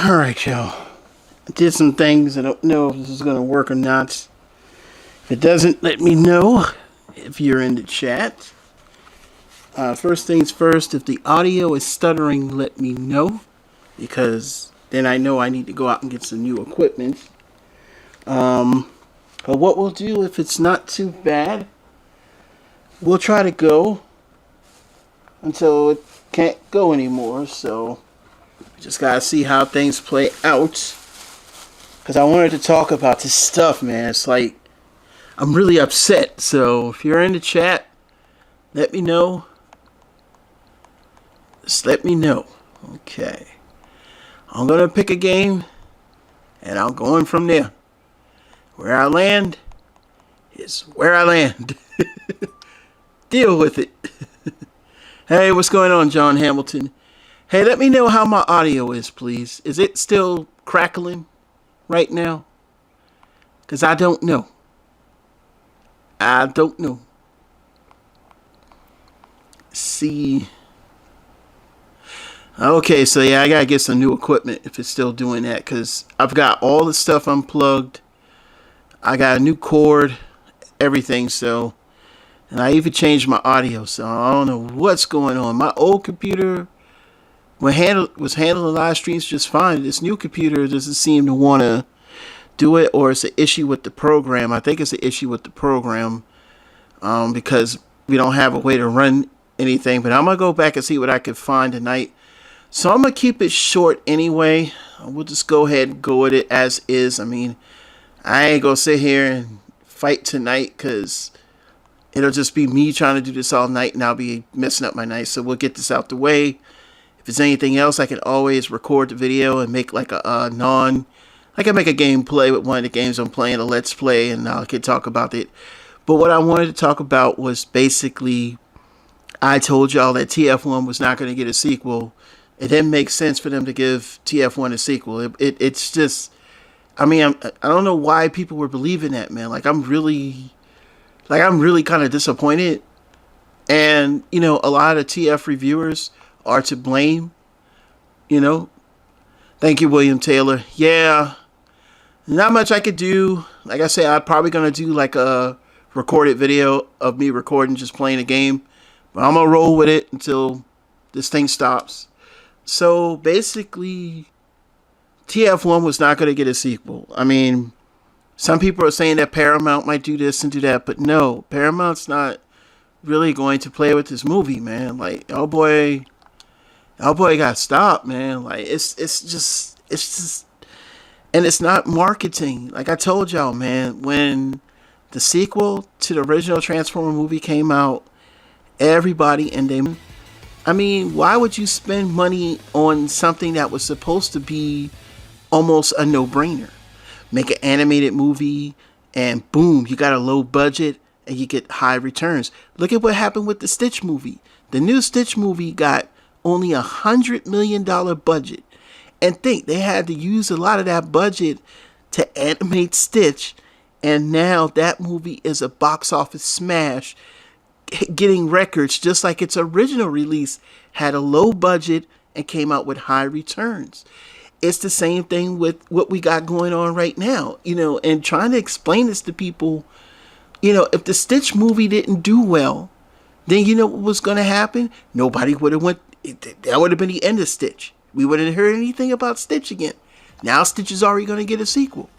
Alright, y'all. I did some things. I don't know if this is going to work or not. If it doesn't, let me know if you're in the chat. First things first, if the audio is stuttering, let me know. Because then I know I need to go out and get some new equipment. But what we'll do, if it's not too bad, we'll try to go until it can't go anymore. So just gotta see how things play out. Because I wanted to talk about this stuff, man. It's like, I'm really upset. So if you're in the chat, let me know. Just let me know. Okay. I'm going to pick a game, and I'm going from there. Where I land is where I land. Deal with it. Hey, what's going on, John Hamilton? Hey, let me know how my audio is, please. Is it still crackling right now? Because I don't know. I don't know. See. Okay, so yeah, I got to get some new equipment if it's still doing that. Because I've got all the stuff unplugged. I got a new cord, everything, so. And I even changed my audio, so I don't know what's going on. My old computer was handling live streams just fine. This new computer doesn't seem to want to do it, or it's an issue with the program. I think it's an issue with the program because we don't have a way to run anything. But I'm going to go back and see what I can find tonight. So I'm going to keep it short anyway. We'll just go ahead and go with it as is. I mean, I ain't going to sit here and fight tonight because it'll just be me trying to do this all night and I'll be messing up my night. So we'll get this out the way. If there's anything else, I can always record the video and make like I can make a gameplay with one of the games I'm playing, a let's play, and I can talk about it. But what I wanted to talk about was basically, I told y'all that TF1 was not going to get a sequel. It didn't make sense for them to give TF1 a sequel. It's just, I mean, I don't know why people were believing that, man. I'm really kind of disappointed. And, you know, a lot of TF reviewers are to blame, you know. Thank you, William Taylor. Yeah, not much I could do. Like I said, I'm probably going to do like a recorded video of me recording just playing a game. But I'm going to roll with it until this thing stops. So basically, TF1 was not going to get a sequel. I mean, some people are saying that Paramount might do this and do that. But no, Paramount's not really going to play with this movie, man. Like, oh boy got stopped, man. Like, it's just, and it's not marketing. Like I told y'all, man, when the sequel to the original Transformer movie came out, everybody and they, I mean, why would you spend money on something that was supposed to be almost a no-brainer? Make an animated movie and boom, you got a low budget and you get high returns. Look at what happened with the Stitch movie. The new Stitch movie got only $100 million budget. And think, they had to use a lot of that budget to animate Stitch. And now that movie is a box office smash, getting records just like its original release had a low budget and came out with high returns. It's the same thing with what we got going on right now, you know, and trying to explain this to people. You know, if the Stitch movie didn't do well, then you know what was going to happen? Nobody would have went. That would have been the end of Stitch. We wouldn't have heard anything about Stitch again. Now Stitch is already going to get a sequel.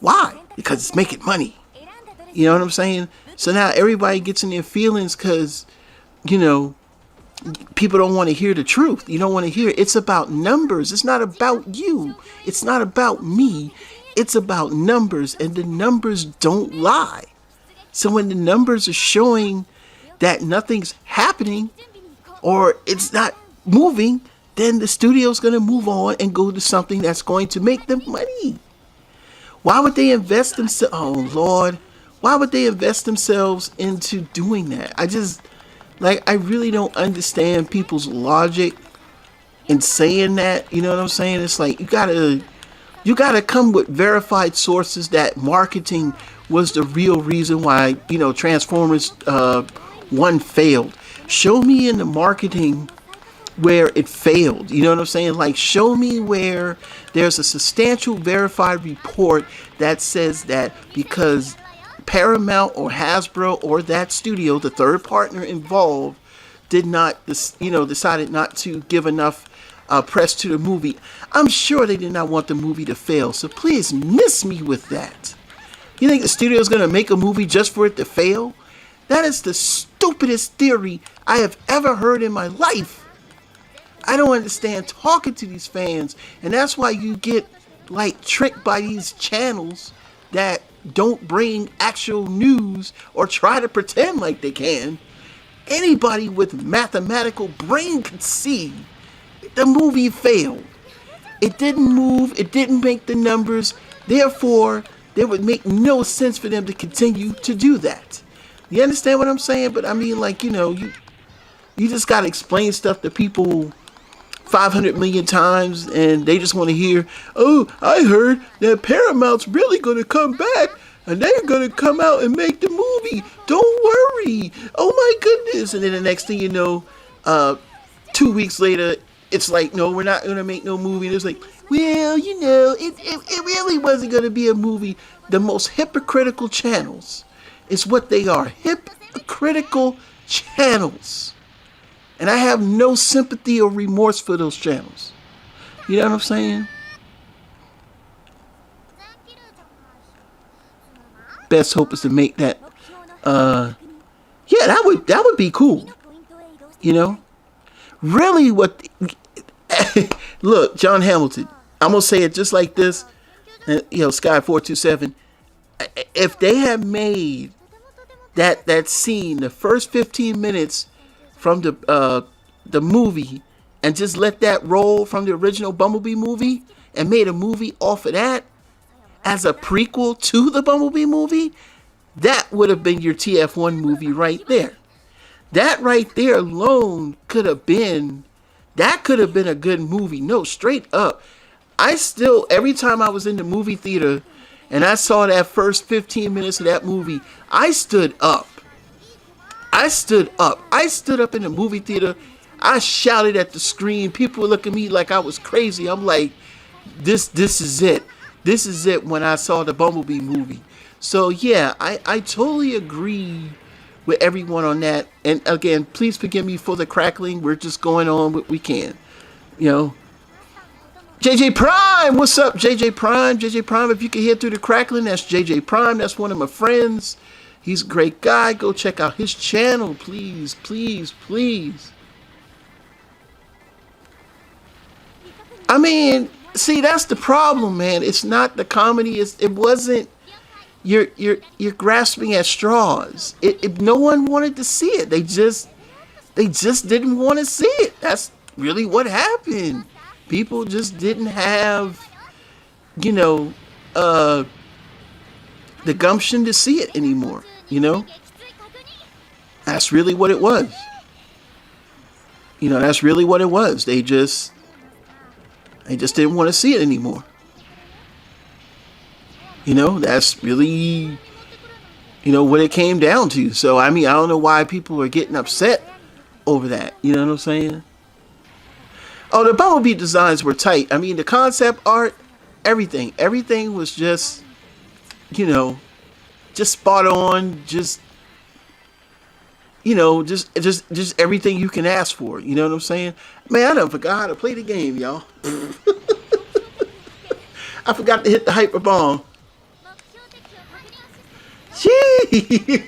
Why? Because it's making money. You know what I'm saying? So now everybody gets in their feelings because, you know, people don't want to hear the truth. You don't want to hear it. It's about numbers. It's not about you. It's not about me. It's about numbers, and the numbers don't lie. So when the numbers are showing that nothing's happening or it's not moving, then the studio's going to move on and go to something that's going to make them money. Why would they invest themselves? Oh, Lord. Why would they invest themselves into doing that? I really don't understand people's logic in saying that. You know what I'm saying? It's like, you gotta come with verified sources that marketing was the real reason why, you know, Transformers 1 failed. Show me in the marketing where it failed. You know what I'm saying? Like, show me where there's a substantial verified report that says that because Paramount or Hasbro or that studio, the third partner involved, did not, decided not to give enough press to the movie. I'm sure they did not want the movie to fail. So please miss me with that. You think the studio is going to make a movie just for it to fail? That is the stupidest theory I have ever heard in my life. I don't understand talking to these fans, and that's why you get like tricked by these channels that don't bring actual news or try to pretend like they can. Anybody with mathematical brain can see the movie failed. It didn't move, it didn't make the numbers, therefore it would make no sense for them to continue to do that. You understand what I'm saying? But I mean, like, you just gotta explain stuff to people 500 million times, and they just want to hear, oh, I heard that Paramount's really going to come back and they're going to come out and make the movie. Don't worry. Oh my goodness. And then the next thing you know, 2 weeks later, it's like, no, we're not going to make no movie. And it's like, well, it really wasn't going to be a movie. The most hypocritical channels is what they are. Hypocritical channels. And I have no sympathy or remorse for those channels. You know what I'm saying? Best hope is to make that. Yeah, that would be cool. Really, what? Look, John Hamilton. I'm gonna say it just like this. Sky 427. If they had made that scene, the first 15 minutes from the movie, and just let that roll from the original Bumblebee movie and made a movie off of that as a prequel to the Bumblebee movie, that would have been your TF1 movie right there. That right there alone could have been a good movie. No, straight up. Every time I was in the movie theater and I saw that first 15 minutes of that movie, I stood up. I stood up in the movie theater. I shouted at the screen. People were looking at me like I was crazy. I'm like, this is it. This is it when I saw the Bumblebee movie. So yeah, I totally agree with everyone on that. And again, please forgive me for the crackling. We're just going on what we can. JJ Prime, what's up, JJ Prime? JJ Prime, if you can hear through the crackling, that's JJ Prime. That's one of my friends. He's a great guy. Go check out his channel, please, please, please. I mean, see, that's the problem, man. It's not the comedy. It wasn't. You're grasping at straws. No one wanted to see it. They just didn't want to see it. That's really what happened. People just didn't have, the gumption to see it anymore. That's really what it was. That's really what it was. They just didn't want to see it anymore. That's really, what it came down to. So, I mean, I don't know why people are getting upset over that. You know what I'm saying? Oh, the Bumblebee designs were tight. I mean, the concept art, everything was just, just spot on, just everything you can ask for. You know what I'm saying? Man, I done forgot how to play the game, y'all. I forgot to hit the hyper bomb. Gee,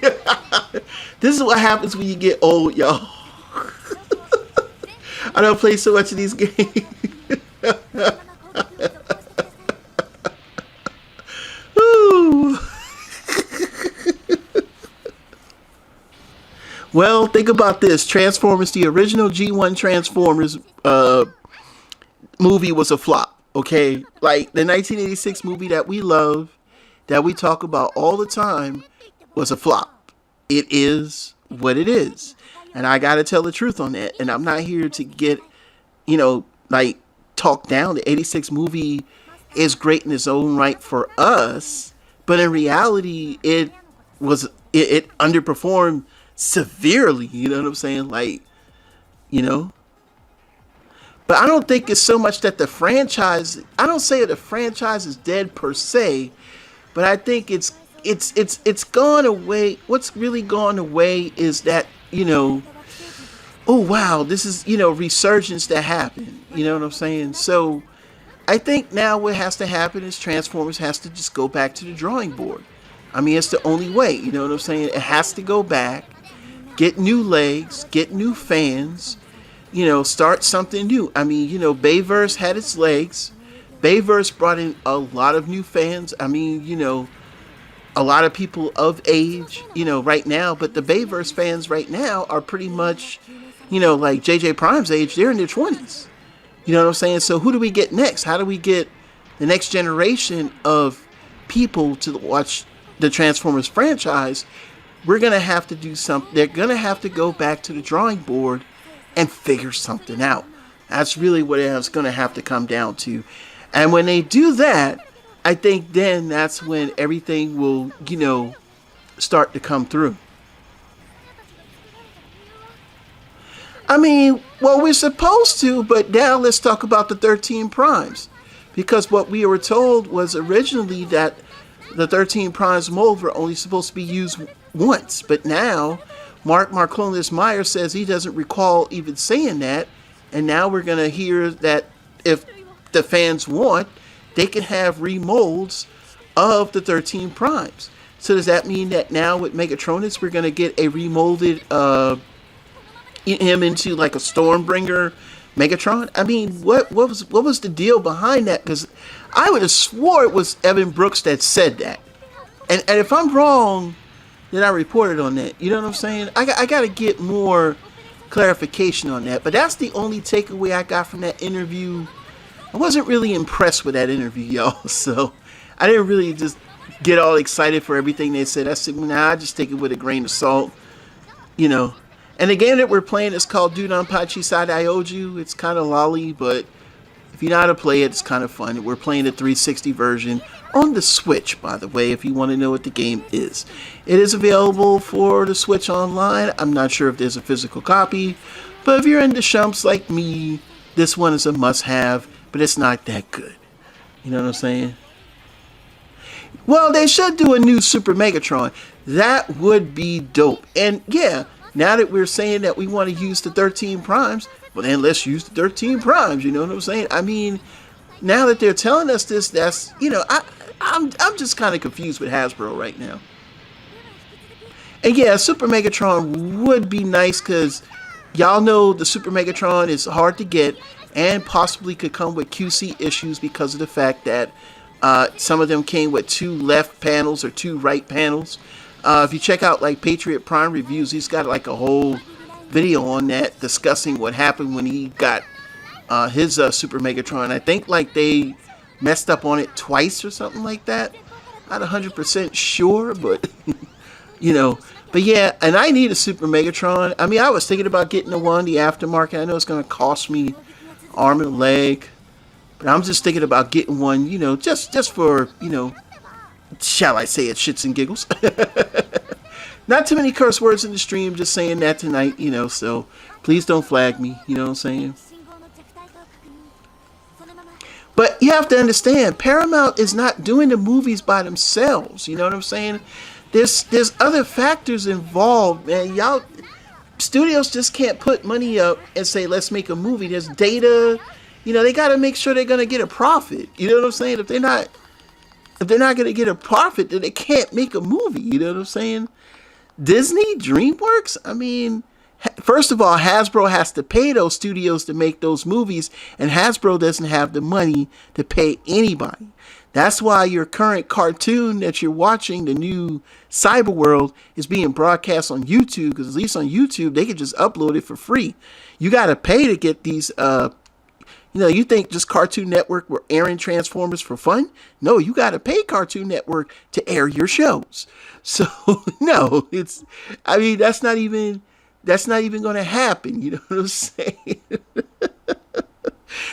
this is what happens when you get old, y'all. I don't play so much of these games. Well, think about this. Transformers, the original G1 Transformers movie was a flop, okay? Like, the 1986 movie that we love, that we talk about all the time, was a flop. It is what it is. And I got to tell the truth on that. And I'm not here to get, talk down. The 86 movie is great in its own right for us. But in reality, it underperformed severely. You know what I'm saying? But I don't think it's so much that the franchise. I don't say the franchise is dead per se, but I think it's gone away. What's really gone away is that, oh wow, this is, resurgence that happened. You know what I'm saying? So I think now what has to happen is Transformers has to just go back to the drawing board. I mean, it's the only way. You know what I'm saying? It has to go back, get new legs, get new fans. Start something new. I mean, Bayverse had its legs. Bayverse brought in a lot of new fans. I mean, a lot of people of age, right now. But the Bayverse fans right now are pretty much, like JJ Prime's age. They're in their 20s. You know what I'm saying? So who do we get next? How do we get the next generation of people to watch the Transformers franchise? We're going to have to do something. They're going to have to go back to the drawing board and figure something out. That's really what it's going to have to come down to. And when they do that, I think then that's when everything will, start to come through. I mean, well, we're supposed to, but now let's talk about the 13 primes. Because what we were told was originally that the 13 primes mold were only supposed to be used once. But now Mark Marclonius Meyer says he doesn't recall even saying that. And now we're going to hear that if the fans want, they can have remolds of the 13 primes. So does that mean that now with Megatronus, we're going to get a remolded him into like a Stormbringer Megatron? I mean, what was the deal behind that? Because I would have swore it was Evan Brooks that said that. And if I'm wrong, then I reported on that. You know what I'm saying? I got to get more clarification on that. But that's the only takeaway I got from that interview. I wasn't really impressed with that interview, y'all. So I didn't really just get all excited for everything they said. I said, I just take it with a grain of salt, And the game that we're playing is called Dunanpachi Sadaioju. It's kind of lolly, but if you know how to play it, it's kind of fun. We're playing the 360 version on the Switch, by the way, if you want to know what the game is. It is available for the Switch online. I'm not sure if there's a physical copy, but if you're into shumps like me, this one is a must-have, but it's not that good. You know what I'm saying? Well, they should do a new Super Megatron. That would be dope. And yeah, now that we're saying that we want to use the 13 primes, well then let's use the 13 primes. You know what I'm saying? I mean, now that they're telling us this, that's, I'm just kind of confused with Hasbro right now. And yeah, Super Megatron would be nice because y'all know the Super Megatron is hard to get and possibly could come with QC issues because of the fact that some of them came with 2 left panels or 2 right panels. If you check out like Patriot Prime Reviews, he's got like a whole video on that discussing what happened when he got his Super Megatron. I think like they messed up on it twice or something like that. Not 100% sure, but But yeah, and I need a Super Megatron. I mean, I was thinking about getting the one, the aftermarket. I know it's going to cost me arm and a leg, but I'm just thinking about getting one, just for, shall I say it, shits and giggles. Not too many curse words in the stream, just saying that tonight, so please don't flag me, you know what I'm saying? But you have to understand, Paramount is not doing the movies by themselves, you know what I'm saying? There's other factors involved, man. Y'all, studios just can't put money up and say, let's make a movie. There's data, they got to make sure they're going to get a profit, you know what I'm saying? If they're not going to get a profit, then they can't make a movie, you know what I'm saying? Disney, DreamWorks, I mean, first of all, Hasbro has to pay those studios to make those movies, and Hasbro doesn't have the money to pay anybody. That's why your current cartoon that you're watching, the new Cyber World, is being broadcast on YouTube, because at least on YouTube, they can just upload it for free. You got to pay to get these, you think just Cartoon Network were airing Transformers for fun? No, you got to pay Cartoon Network to air your shows. So, no, that's not even going to happen. You know what I'm saying?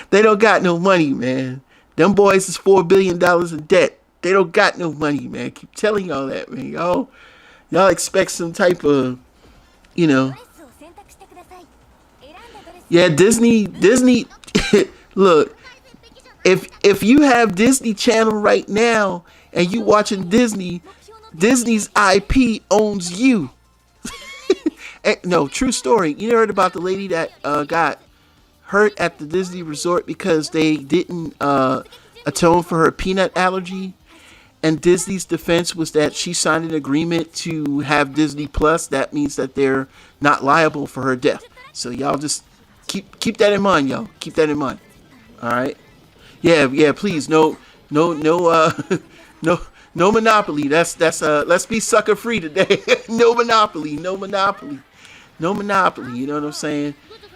They don't got no money, man. Them boys is $4 billion in debt. They don't got no money, man. Keep telling y'all that, man. Y'all expect some type of, Yeah, Disney, Look, if you have Disney Channel right now and you watching Disney, Disney's IP owns you. No, true story. You heard about the lady that got hurt at the Disney resort because they didn't atone for her peanut allergy? And Disney's defense was that she signed an agreement to have Disney Plus. That means that they're not liable for her death. So y'all just keep that in mind, y'all. Keep that in mind. All right. Yeah. Please, no, no, no monopoly. That's let's be sucker free today. No monopoly. No monopoly. No monopoly. You know what I'm saying?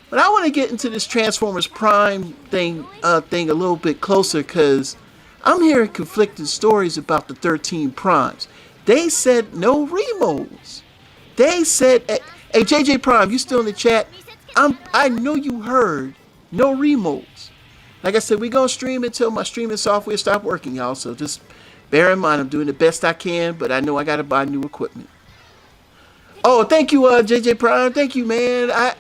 But I want to get into this Transformers Prime thing a little bit closer because I'm hearing conflicting stories about the 13 Primes. They said no remolds. They said, hey JJ Prime, you still in the chat? I know you heard no remolds. Like I said, we gonna stream until my streaming software stop working, y'all. So just bear in mind, I'm doing the best I can, but I know I gotta buy new equipment. Oh, thank you, JJ Prime. Thank you, man. I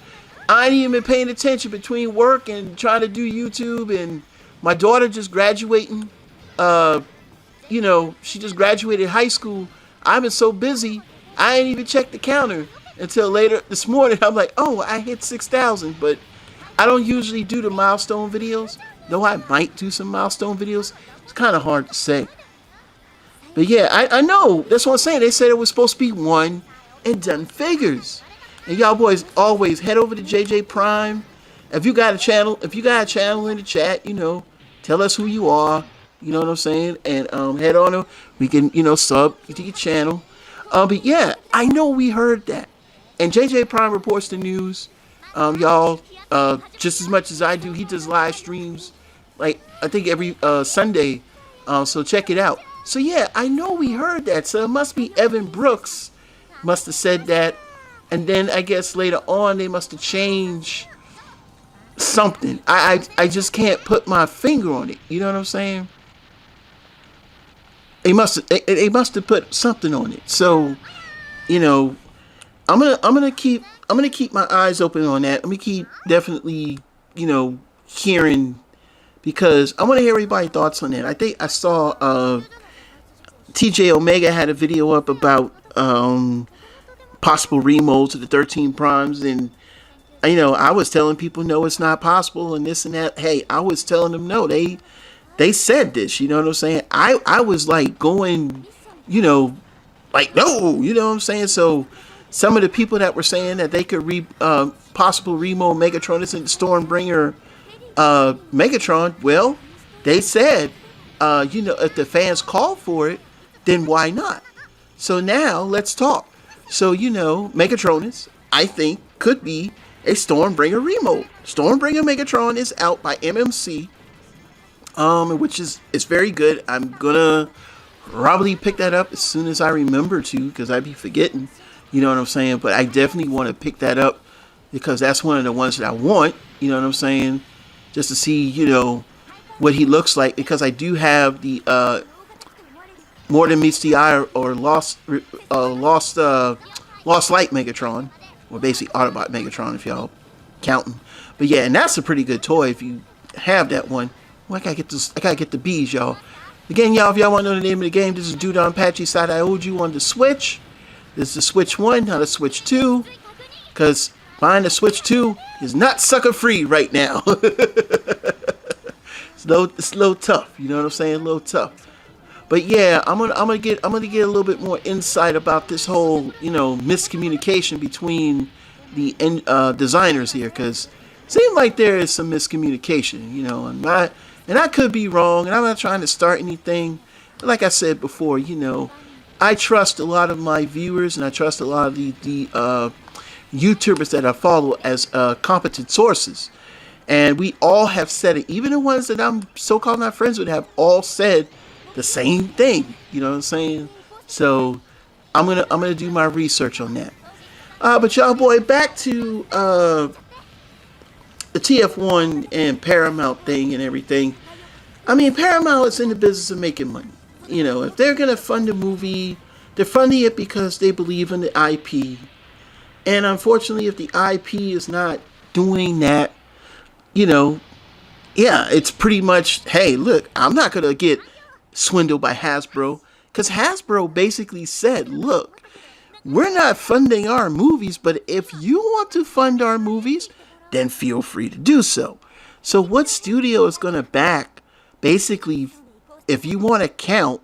ain't even been paying attention between work and trying to do YouTube, and my daughter just graduating. She just graduated high school. I've been so busy, I ain't even checked the counter until later this morning. I'm like, oh, I hit 6,000, but I don't usually do the milestone videos. Though I might do some milestone videos. It's kind of hard to say. But yeah, I know. That's what I'm saying. They said it was supposed to be one and done figures. And y'all boys always head over to JJ Prime. If you got a channel in the chat, tell us who you are. You know what I'm saying? And head on over. We can, sub to your channel. But yeah, I know we heard that. And JJ Prime reports the news. Y'all, just as much as I do, he does live streams, like I think every Sunday. So check it out. So yeah, I know we heard that. So it must be Evan Brooks must have said that. And then I guess later on they must have changed something. I just can't put my finger on it. You know what I'm saying? They must have put something on it. So, I'm gonna keep my eyes open on that. Let me keep definitely, hearing, because I want to hear everybody's thoughts on that. I think I saw TJ Omega had a video up about possible remolds of the 13 Primes, and I was telling people no, it's not possible, and this and that. Hey, I was telling them no, they said this, you know what I'm saying? I was like going, like no, you know what I'm saying? So some of the people that were saying that they could possible remold Megatron into Stormbringer Megatron, well, they said if the fans call for it, then why not? So now let's talk. So Megatronus, I think, could be a Stormbringer remold. Stormbringer Megatron is out by MMC, which is very good. I'm gonna probably pick that up as soon as I remember to, because I'd be forgetting. You know what I'm saying? But I definitely want to pick that up because that's one of the ones that I want. You know what I'm saying? Just to see, what he looks like, because I do have the More Than Meets the Eye or Lost Light Megatron, or basically Autobot Megatron if y'all counting. But yeah, and that's a pretty good toy if you have that one. Well, I gotta get the bees, y'all. Again, y'all, if y'all want to know the name of the game, this is Dudon Patchy Side I owed you on the Switch. This is the Switch 1, not the Switch 2. Because buying the Switch 2 is not sucker free right now. It's a little tough, you know what I'm saying? A little tough. But yeah, I'm gonna get a little bit more insight about this whole, miscommunication between the designers here, because it seems like there is some miscommunication, and I could be wrong, and I'm not trying to start anything. But like I said before, I trust a lot of my viewers, and I trust a lot of the YouTubers that I follow as competent sources. And we all have said it. Even the ones that I'm so-called not friends with have all said the same thing. You know what I'm saying? So I'm gonna do my research on that. But y'all, boy, back to the TF1 and Paramount thing and everything. I mean, Paramount is in the business of making money. If they're gonna fund a movie, they're funding it because they believe in the IP. And unfortunately, if the IP is not doing that, Yeah, it's pretty much, hey, look, I'm not going to get swindled by Hasbro because Hasbro basically said, look, we're not funding our movies, but if you want to fund our movies, then feel free to do so. So, what studio is going to back, basically, if you want to count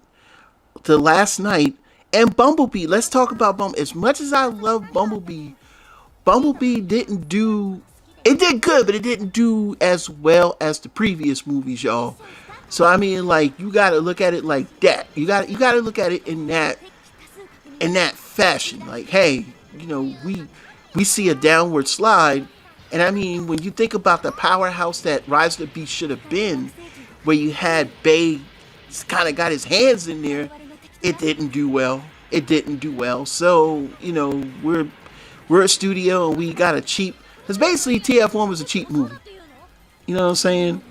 the last night and Bumblebee? Let's talk about Bumblebee. As much as I love Bumblebee, Bumblebee didn't do. It did good, but it didn't do as well as the previous movies, y'all. So I mean, like you got to look at it like that. You got to look at it in that fashion. Like, hey, we see a downward slide, and I mean, when you think about the powerhouse that Rise of the Beast should have been, where you had Bay kind of got his hands in there, it didn't do well. It didn't do well. So we're a studio and we got a cheap. Because basically TF1 was a cheap movie. You know what I'm saying?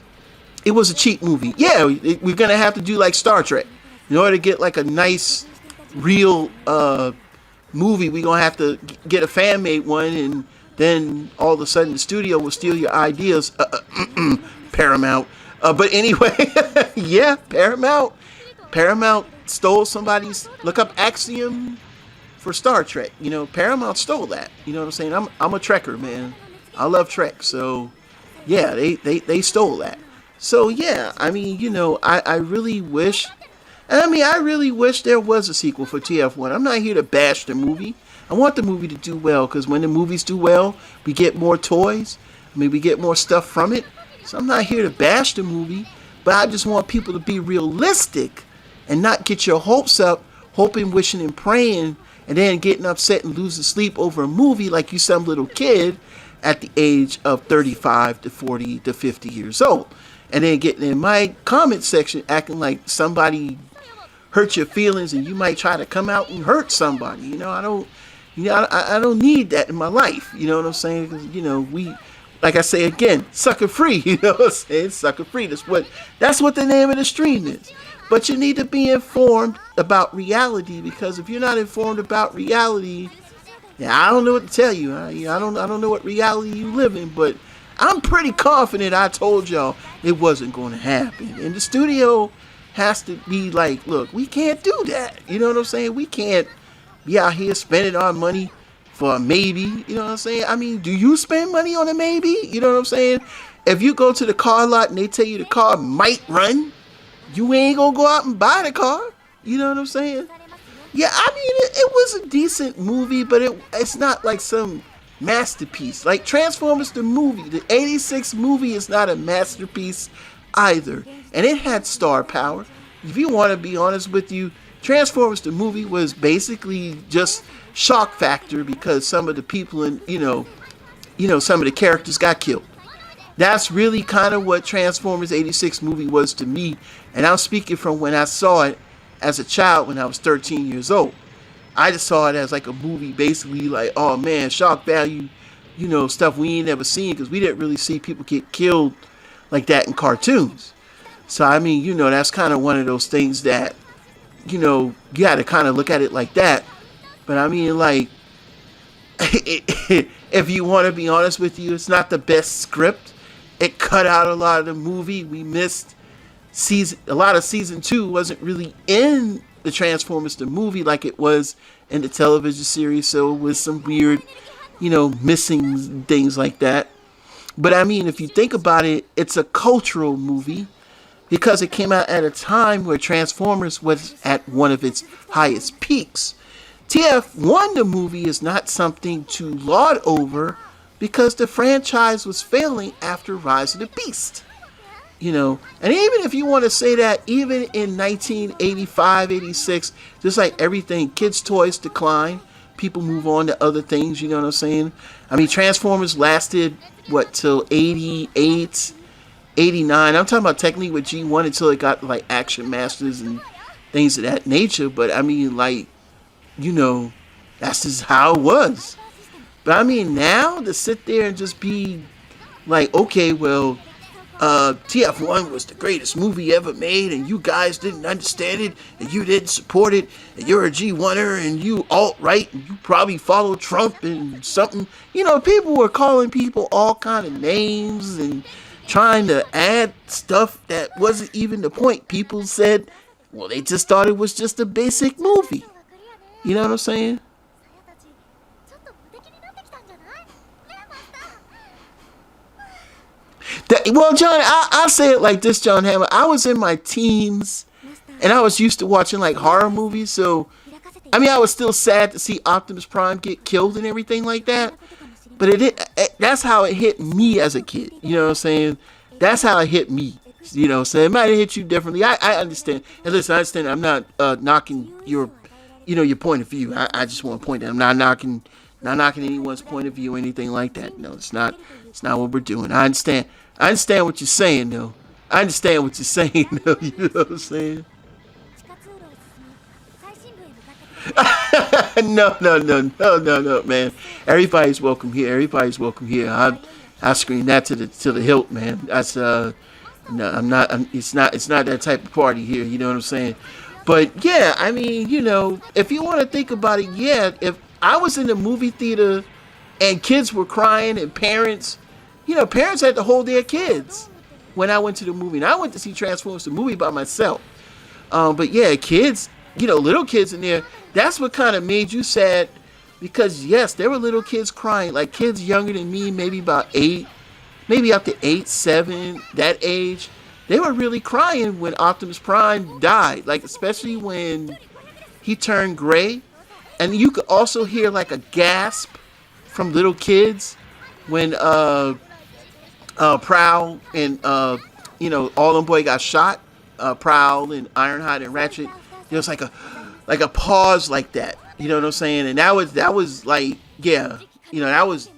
It was a cheap movie. Yeah, we're gonna have to do like Star Trek in order to get like a nice, real movie. We're gonna have to get a fan made one, and then all of a sudden the studio will steal your ideas. Paramount. But anyway, yeah, Paramount. Paramount stole somebody's. Look up Axiom for Star Trek. Paramount stole that. You know what I'm saying? I'm a Trekker, man. I love Trek. So yeah, they stole that. So yeah, I mean, I really wish. I really wish there was a sequel for TF1. I'm not here to bash the movie. I want the movie to do well, because when the movies do well, we get more toys. We get more stuff from it. So I'm not here to bash the movie, but I just want people to be realistic and not get your hopes up, hoping, wishing, and praying, and then getting upset and losing sleep over a movie like you some little kid at the age of 35 to 40 to 50 years old. And then getting in my comment section acting like somebody hurt your feelings and you might try to come out and hurt somebody. I don't need that in my life. You know what I'm saying? Because, we, like I say again, sucker free. You know what I'm saying? Sucker free. That's what the name of the stream is. But you need to be informed about reality, because if you're not informed about reality, yeah, I don't know what to tell you. I don't know what reality you live in, but I'm pretty confident I told y'all it wasn't going to happen. And the studio has to be like, look, we can't do that. You know what I'm saying? We can't be out here spending our money for a maybe. You know what I'm saying? I mean, do you spend money on a maybe? You know what I'm saying? If you go to the car lot and they tell you the car might run, you ain't gonna go out and buy the car. You know what I'm saying? Yeah, I mean, it was a decent movie, but it's not like some masterpiece. Like Transformers the movie, the 86 movie is not a masterpiece either. And it had star power. If you want to be honest with you, Transformers the movie was basically just shock factor because some of the people in, some of the characters got killed. That's really kind of what Transformers 86 movie was to me. And I'm speaking from when I saw it as a child when I was 13 years old. I just saw it as like a movie basically like, oh man, shock value, stuff we ain't never seen, because we didn't really see people get killed like that in cartoons. So, I mean, that's kind of one of those things that, you got to kind of look at it like that. But I mean, like, if you want to be honest with you, it's not the best script. It cut out a lot of the movie. We missed a lot of season 2 wasn't really in the Transformers the movie like it was in the television series. So it was some weird, missing things like that. But I mean, if you think about it, it's a cultural movie because it came out at a time where Transformers was at one of its highest peaks. TF1 the movie is not something to laud over because the franchise was failing after Rise of the Beast. And even if you want to say that, even in 1985, 86, just like everything, kids' toys decline. People move on to other things, you know what I'm saying? I mean, Transformers lasted, till 88, 89. I'm talking about technically with G1 until it got, like, Action Masters and things of that nature. But, I mean, like, that's just how it was. But, I mean, now to sit there and just be like, okay, well, TF1 was the greatest movie ever made, and you guys didn't understand it, and you didn't support it, and you're a G1er, and you alt-right, and you probably follow Trump and something. People were calling people all kind of names, and trying to add stuff that wasn't even the point. People said, well, they just thought it was just a basic movie. You know what I'm saying? Well, John, I'll say it like this, John Hammond. I was in my teens, and I was used to watching like horror movies, so I mean, I was still sad to see Optimus Prime get killed and everything like that. But that's how it hit me as a kid. You know what I'm saying? That's how it hit me. You know what I'm saying? It might have hit you differently. I understand. And listen, I understand. I'm not knocking your, your point of view. I just want to point out. I'm not knocking anyone's point of view or anything like that. No, it's not. It's not what we're doing. I understand. I understand what you're saying, though. I understand what you're saying, though. You know what I'm saying? No, man. Everybody's welcome here. Everybody's welcome here. I scream that to the hilt, man. That's no, it's not that type of party here. You know what I'm saying? But yeah, I mean, if you want to think about it, yeah. If I was in the movie theater and kids were crying and parents had to hold their kids when I went to the movie. And I went to see Transformers the movie by myself. But yeah, kids, little kids in there. That's what kind of made you sad, because yes, there were little kids crying, like kids younger than me, maybe about 8, maybe up to 8, 7, that age. They were really crying when Optimus Prime died, like especially when he turned gray. And you could also hear like a gasp from little kids when Prowl and all them boy got shot. Prowl and Ironhide and Ratchet. There was like a pause like that. You know what I'm saying? And that was like, yeah, that was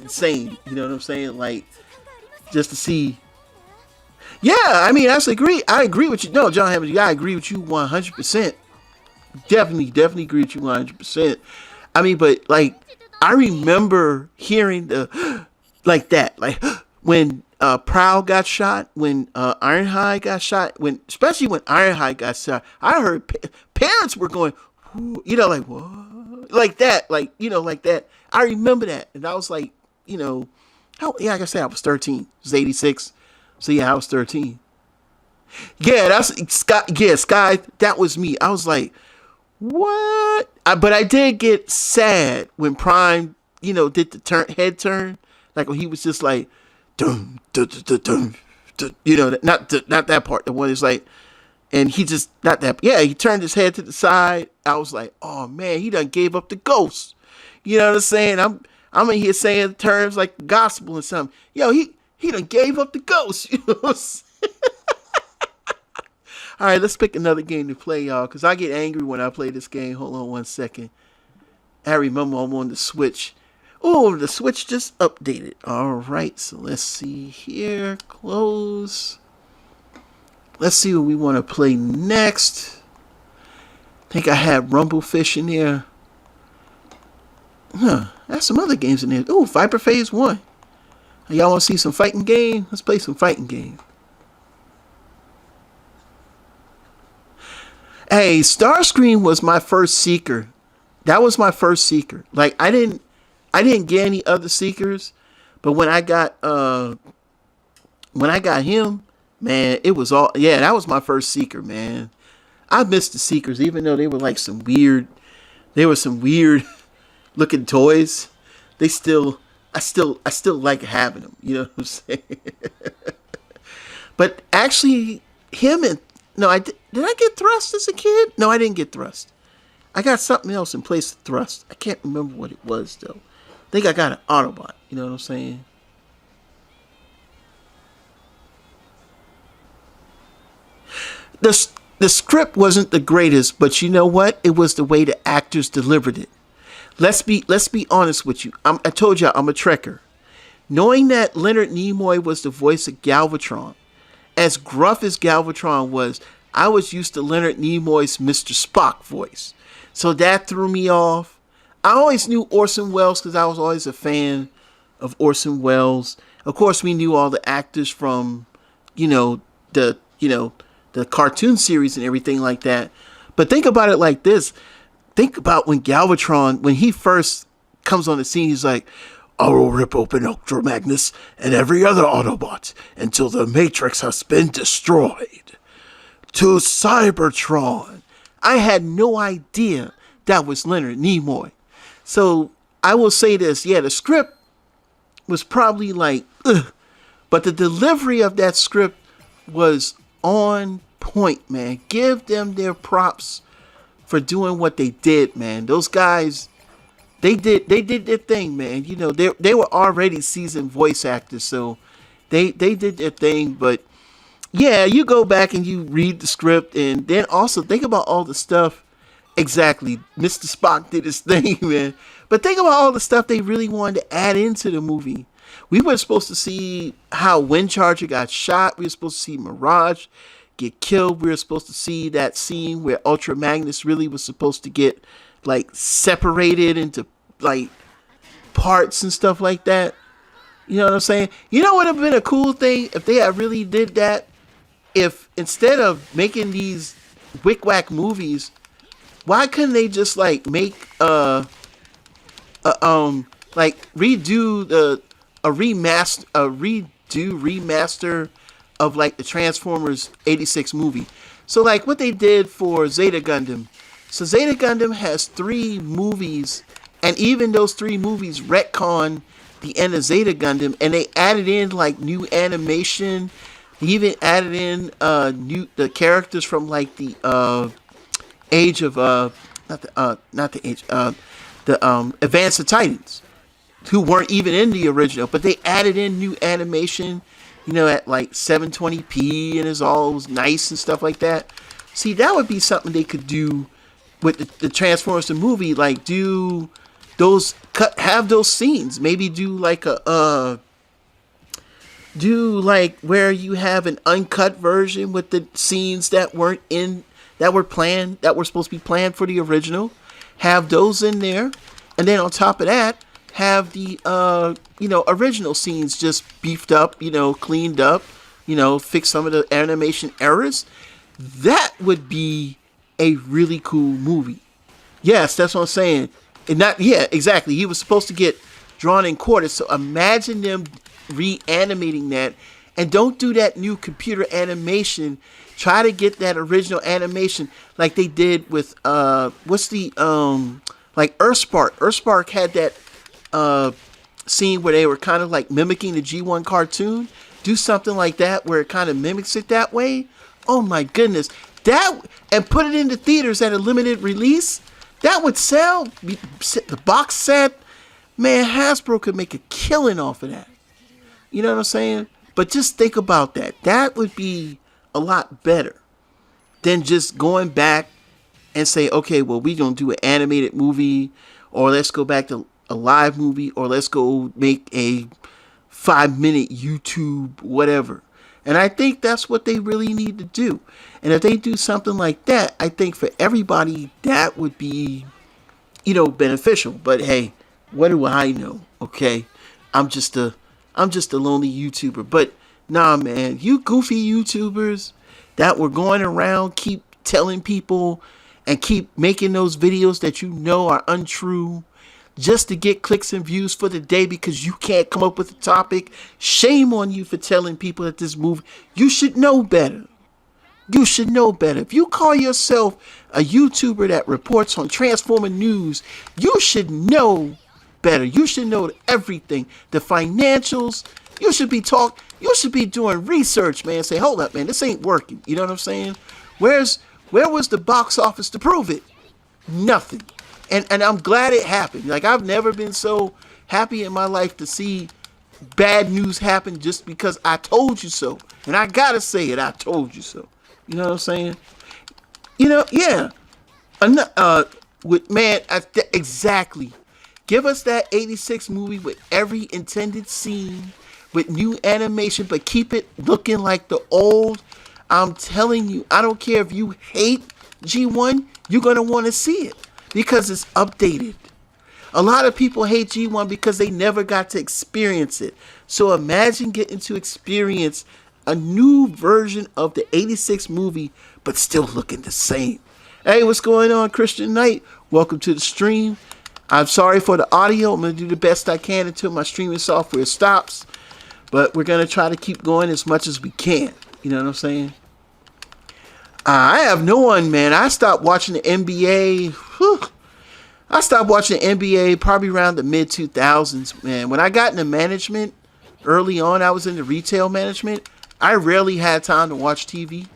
insane. You know what I'm saying? Like, just to see. Yeah, I mean, I agree with you. No, John Hammond, I agree with you 100%. Definitely agree with you 100%. I mean, but like, I remember hearing the like that, like when Prowl got shot, when Ironhide got shot, especially when Ironhide got shot, I heard parents were going, like what, like that, like like that. I remember that, and I was like, like I said, I was 13. It was 86, so yeah, I was 13. Yeah, that's Sky. Yeah, Sky. That was me. I was like, what? But I did get sad when Prime, did the head turn, like when he was just like, dum, dum, dum, dum, dum, not that part. The one is like, and he just not that. Yeah, he turned his head to the side. I was like, oh man, he done gave up the ghost. You know what I'm saying? I'm in here saying terms like the gospel and something. Yo, he done gave up the ghost. You know what I'm saying? All right, let's pick another game to play, y'all, because I get angry when I play this game. Hold on one second. I remember I'm on the Switch. Oh, the Switch just updated. All right, so let's see here. Close. Let's see what we want to play next. I think I had Rumblefish in there. That's some other games in there. Oh, Viper Phase 1. Y'all want to see some fighting game? Let's play some fighting game. Hey, Starscream was my first seeker. That was my first seeker. Like I didn't get any other seekers, but when I got him, man, it was all, yeah, that was my first seeker, man. I missed the seekers, even though they were like some weird looking toys. I still like having them, you know what I'm saying? But actually him and did I get Thrust as a kid? No, I didn't get Thrust. I got something else in place of Thrust. I can't remember what it was, though. I think I got an Autobot. You know what I'm saying? The script wasn't the greatest, but you know what? It was the way the actors delivered it. Let's be honest with you. I told y'all I'm a Trekker. Knowing that Leonard Nimoy was the voice of Galvatron, as gruff as Galvatron was, I was used to Leonard Nimoy's Mr. Spock voice. So that threw me off. I always knew Orson Welles because I was always a fan of Orson Welles. Of course, we knew all the actors from, the cartoon series and everything like that. But think about it like this. Think about when Galvatron, when he first comes on the scene, he's like, I will rip open Ultra Magnus and every other Autobot until the Matrix has been destroyed. To Cybertron. I had no idea that was Leonard Nimoy. So I will say this, yeah, the script was probably like, ugh, but the delivery of that script was on point, man. Give them their props for doing what they did, man. Those guys, they did their thing, man. You know, they were already seasoned voice actors, so they did their thing. But yeah, you go back and you read the script, and then also think about all the stuff. Exactly, Mr. Spock did his thing, man. But think about all the stuff they really wanted to add into the movie. We were supposed to see how Windcharger got shot. We were supposed to see Mirage get killed. We were supposed to see that scene where Ultra Magnus really was supposed to get like separated into like parts and stuff like that. You know what I'm saying? You know what would have been a cool thing if they had really did that? If instead of making these wick-wack movies, why couldn't they just like make like redo remaster of like the Transformers 86 movie? So like what they did for Zeta Gundam. So Zeta Gundam has 3 movies, and even those 3 movies retcon the end of Zeta Gundam, and they added in like new animation. They even added in the characters from like the age of Advance of Titans, who weren't even in the original, but they added in new animation, you know, at like 720p, and it's all nice and stuff like that. See, that would be something they could do with the Transformers the movie, like do those have those scenes, maybe do like where you have an uncut version with the scenes that were supposed to be planned for the original, have those in there, and then on top of that have the original scenes just beefed up, cleaned up, fix some of the animation errors. That would be a really cool movie. Yes, that's what I'm saying. And exactly. He was supposed to get drawn and quartered. So imagine them reanimating that, and don't do that new computer animation. Try to get that original animation like they did with like Earthspark. Earthspark had that scene where they were kind of like mimicking the G1 cartoon. Do something like that where it kind of mimics it that way. Oh my goodness. And put it into theaters at a limited release. That would sell. The box set, man, Hasbro could make a killing off of that. You know what I'm saying? But just think about that. That would be a lot better than just going back and say, okay, well, we gonna do an animated movie, or let's go back to a live movie, or let's go make a 5-minute YouTube, whatever. And I think that's what they really need to do. And if they do something like that, I think for everybody that would be, beneficial. But hey, what do I know? Okay, I'm just a lonely YouTuber. But nah, man, you goofy YouTubers that were going around keep telling people and keep making those videos that are untrue just to get clicks and views for the day because you can't come up with a topic. Shame on you for telling people that this movie, you should know better. You should know better. If you call yourself a YouTuber that reports on Transformer News, you should know better. You should know everything. The financials. You should be doing research, man. Say, hold up, man, this ain't working. You know what I'm saying? Where was the box office to prove it? Nothing. And I'm glad it happened. Like, I've never been so happy in my life to see bad news happen just because I told you so. And I gotta say it, I told you so. You know what I'm saying? Yeah. Exactly. Give us that 86 movie with every intended scene, with new animation, but keep it looking like the old. I'm telling you, I don't care if you hate G1, you're going to want to see it because it's updated. A lot of people hate G1 because they never got to experience it. So imagine getting to experience a new version of the 86 movie, but still looking the same. Hey, what's going on, Christian Knight? Welcome to the stream. I'm sorry for the audio. I'm going to do the best I can until my streaming software stops. But we're going to try to keep going as much as we can. You know what I'm saying? I have no one, man. I stopped watching the NBA. I stopped watching the NBA probably around the mid 2000s, man. When I got into management early on, I was into retail management. I rarely had time to watch TV.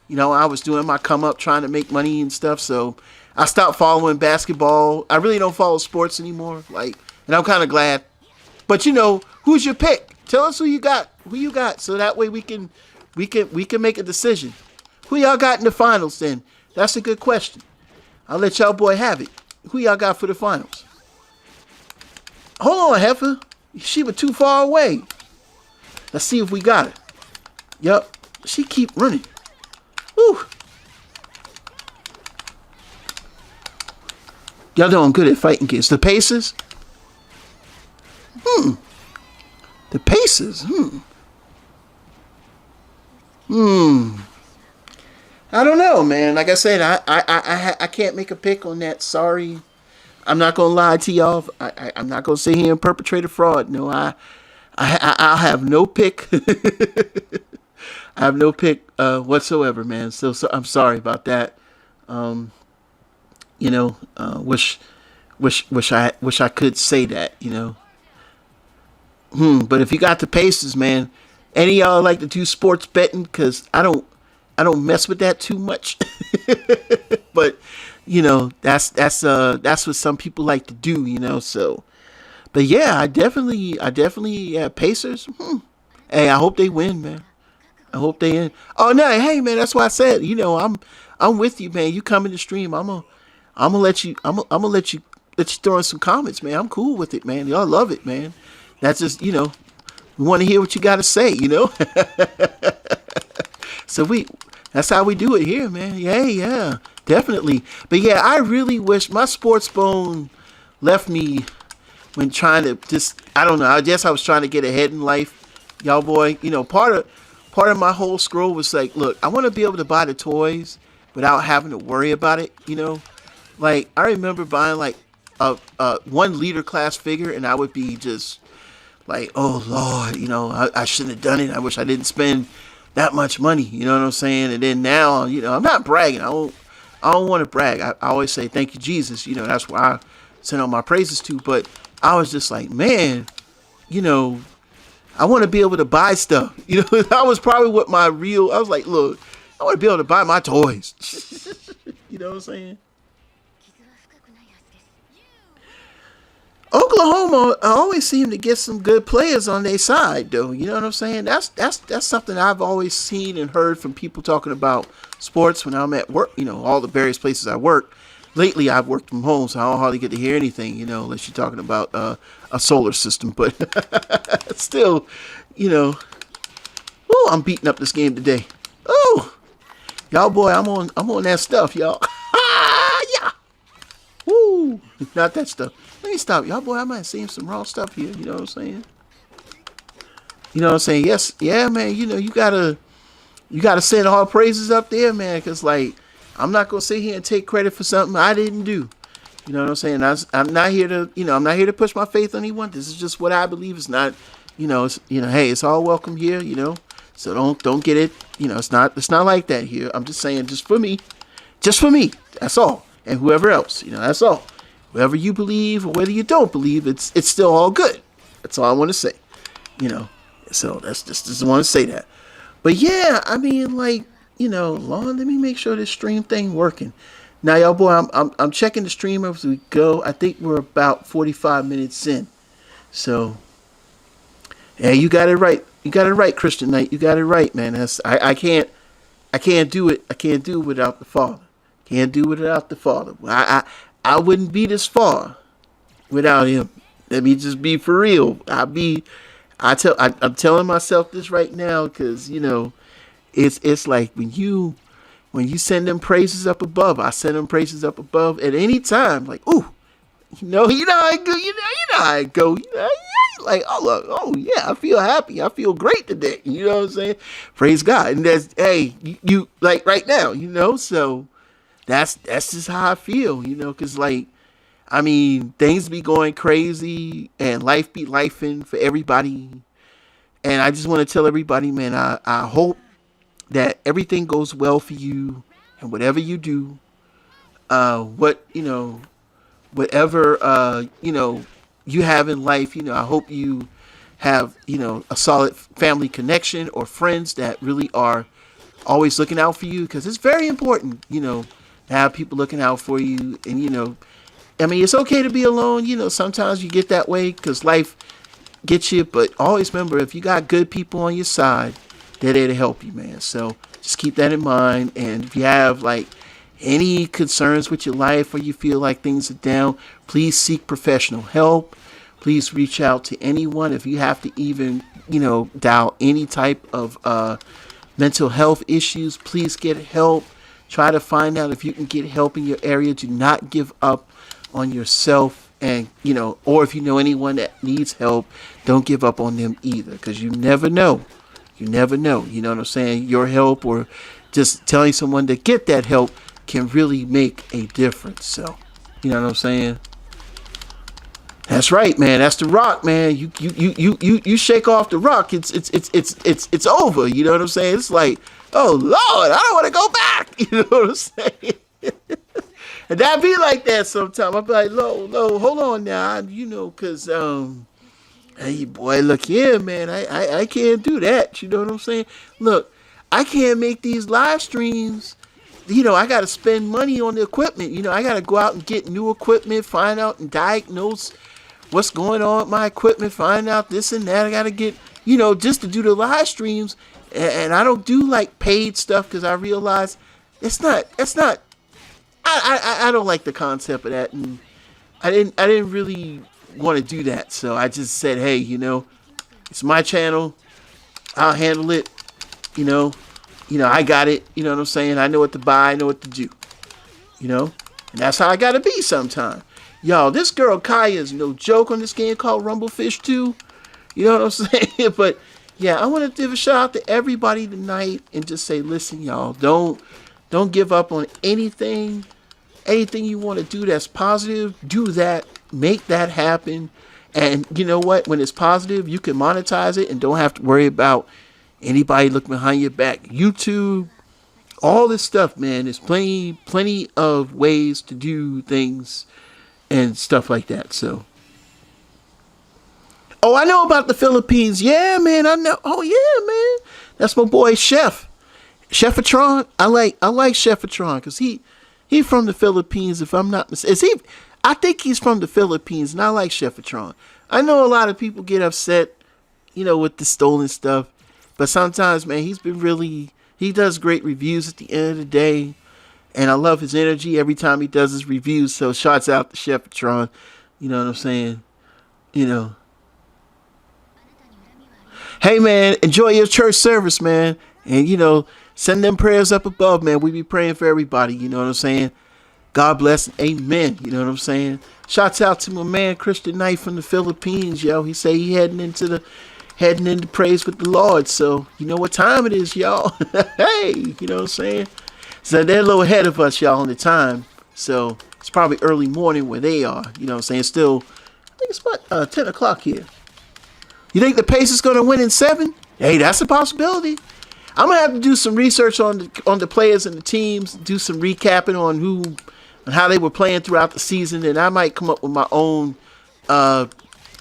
You know, I was doing my come up trying to make money and stuff. So I stopped following basketball. I really don't follow sports anymore. And I'm kind of glad. But you know, who's your pick? Tell us who you got. So that way we can make a decision. Who y'all got in the finals then? That's a good question. I'll let y'all boy have it. Who y'all got for the finals? Hold on, Heifer. She was too far away. Let's see if we got her. Yup. She keep running. Woo. Y'all doing good at fighting kids. The Pacers? The Pacers? I don't know, man. Like I said, I can't make a pick on that. Sorry. I'm not gonna lie to y'all. I'm not gonna sit here and perpetrate a fraud. No, I'll have no pick. I have no pick whatsoever, man. So I'm sorry about that. You know, wish I could say that. You know. But if you got the Pacers, man, any of y'all like to do sports betting? Cause I don't mess with that too much. But you know, that's what some people like to do, you know. So, but yeah, I definitely Pacers. Hey, I hope they win, man. I hope they win. Oh no, hey man, that's why I said, you know, I'm with you, man. You come in the stream, I'm gonna let you throw in some comments, man. I'm cool with it, man. Y'all love it, man. That's just, you know, we want to hear what you got to say, you know. So that's how we do it here, man. Yeah, definitely. But yeah, I really wish my sports bone left me when trying to just, I don't know, I guess I was trying to get ahead in life. Y'all boy, you know, part of my whole scroll was like, look, I want to be able to buy the toys without having to worry about it, you know. Like, I remember buying like a 1 liter class figure, and I would be just like, oh Lord, you know, I shouldn't have done it. I wish I didn't spend that much money, you know what I'm saying? And then now, you know, I'm not bragging. I don't want to brag. I always say thank you, Jesus. You know, that's why I send all my praises to. But I was just like, man, you know, I want to be able to buy stuff. You know, that was probably what I was like, look, I want to be able to buy my toys. You know what I'm saying? Oklahoma always seem to get some good players on their side, though. You know what I'm saying? That's something I've always seen and heard from people talking about sports when I'm at work. You know, all the various places I work. Lately, I've worked from home, so I don't hardly get to hear anything. You know, unless you're talking about a solar system. But still, you know, oh, I'm beating up this game today. Oh, y'all, boy, I'm on that stuff, y'all. Yeah. Woo, not that stuff. Let me stop. Y'all, boy, I might have seen some wrong stuff here. You know what I'm saying? You know what I'm saying? Yes. Yeah, man. You know, you gotta send all praises up there, man. Because, like, I'm not going to sit here and take credit for something I didn't do. You know what I'm saying? I'm not here to push my faith on anyone. This is just what I believe. It's not, hey, it's all welcome here, you know. So don't get it. You know, it's not like that here. I'm just saying, just for me. That's all. And whoever else, you know, that's all. Whether you believe or whether you don't believe, it's still all good. That's all I want to say, you know. So that's just want to say that. But yeah, I mean, like, you know, let me make sure this stream thing working. Now, y'all, boy, I'm checking the stream as we go. I think we're about 45 minutes in. So, yeah, you got it right. You got it right, Christian Knight. You got it right, man. I can't do it. I can't do it without the Father. Can't do it without the Father. I wouldn't be this far without him. Let me just be for real. I'm telling myself this right now because, you know, it's like when you send them praises up above, I send them praises up above at any time. Like, ooh, you know how I go. You know how I go. You know, like, oh yeah, I feel happy. I feel great today. You know what I'm saying? Praise God. And that's, hey, you like right now. You know, so. That's just how I feel, you know, because, like, I mean, things be going crazy and life be lifing for everybody. And I just want to tell everybody, man, I hope that everything goes well for you and whatever you do. What, whatever, you have in life, I hope you have, a solid family connection or friends that really are always looking out for you, because it's very important, to have people looking out for you. And, I mean, it's okay to be alone. Sometimes you get that way because life gets you, but always remember, if you got good people on your side, they're there to help you, man. So just keep that in mind. And if you have like any concerns with your life or you feel like things are down, please seek professional help. Please reach out to anyone. If you have to even, dial any type of mental health issues, please get help. Try to find out if you can get help in your area. Do not give up on yourself. And, or if you know anyone that needs help, don't give up on them either, because you never know. You never know. You know what I'm saying? Your help or just telling someone to get that help can really make a difference. So, you know what I'm saying? That's right, man. That's the rock, man. You shake off the rock. It's over. You know what I'm saying? It's like, oh Lord, I don't want to go back. You know what I'm saying? And that be like that sometimes. I be like, no, hold on now. Cause hey boy, look here, man. I can't do that. You know what I'm saying? Look, I can't make these live streams. I got to spend money on the equipment. I got to go out and get new equipment, find out and diagnose what's going on with my equipment, find out this and that. I got to get, just to do the live streams. And I don't do like paid stuff because I realize it's not, I don't like the concept of that. And I didn't really want to do that. So I just said, hey, it's my channel. I'll handle it. I got it. You know what I'm saying? I know what to buy. I know what to do. And that's how I got to be sometime. Y'all, this girl Kaya is no joke on this game called Rumblefish 2. You know what I'm saying? But yeah, I want to give a shout out to everybody tonight and just say, listen, y'all, don't give up on anything. Anything you want to do that's positive, do that. Make that happen. And you know what? When it's positive, you can monetize it and don't have to worry about anybody looking behind your back. YouTube, all this stuff, man. There's plenty of ways to do things and stuff like that. So, oh, I know about the Philippines. Yeah, man, I know. Oh, yeah, man. That's my boy Chefatron. I like Chefatron because he from the Philippines. If I'm not mistaken, I think he's from the Philippines, and I like Chefatron. I know a lot of people get upset, with the stolen stuff. But sometimes, man, he does great reviews at the end of the day. And I love his energy every time he does his reviews. So shouts out to Chefatron. You know what I'm saying? Hey, man, enjoy your church service, man. And, send them prayers up above, man. We be praying for everybody. You know what I'm saying? God bless. Amen. You know what I'm saying? Shouts out to my man, Christian Knight from the Philippines, yo. He say he heading into praise with the Lord. So, you know what time it is, y'all. Hey, you know what I'm saying? So they're a little ahead of us, y'all, on the time. So it's probably early morning where they are. You know what I'm saying? Still, I think it's about 10 o'clock here. You think the Pacers going to win in 7? Hey, that's a possibility. I'm going to have to do some research on the players and the teams, do some recapping on how they were playing throughout the season, and I might come up with my own,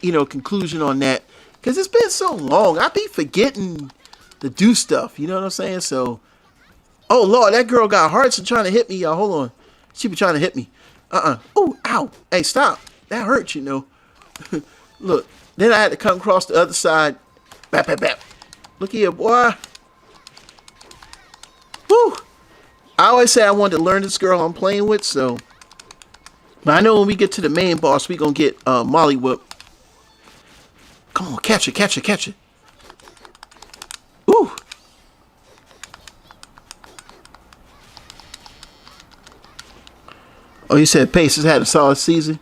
conclusion on that. Because it's been so long. I be forgetting to do stuff. You know what I'm saying? So, oh, Lord, that girl got hearts and trying to hit me, y'all. Hold on. She be trying to hit me. Oh, ow. Hey, stop. That hurts, Look. Then I had to come across the other side. Bap, bap, bap. Look here, boy. Woo. I always say I wanted to learn this girl I'm playing with, so. But I know when we get to the main boss, we going to get Molly Whoop. Come on, catch it. Ooh. Oh, you said Pacers had a solid season?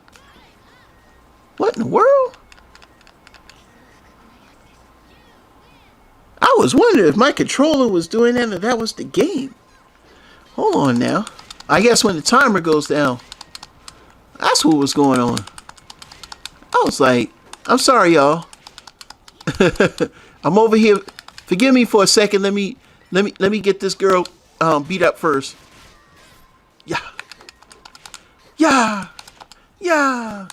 What in the world? I was wondering if my controller was doing that or that was the game. Hold on now. I guess when the timer goes down. That's what was going on. I was like, I'm sorry, y'all. I'm over here. Forgive me for a second. Let me get this girl beat up first. Yeah. Yeah. Yeah.